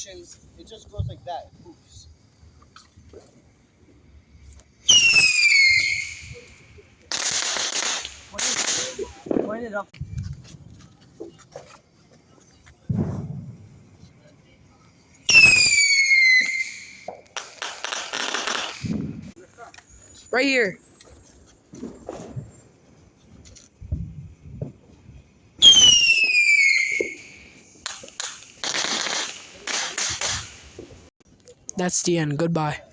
directions. It just goes like that. It poofs. Point it up. Right here. That's the end. Goodbye.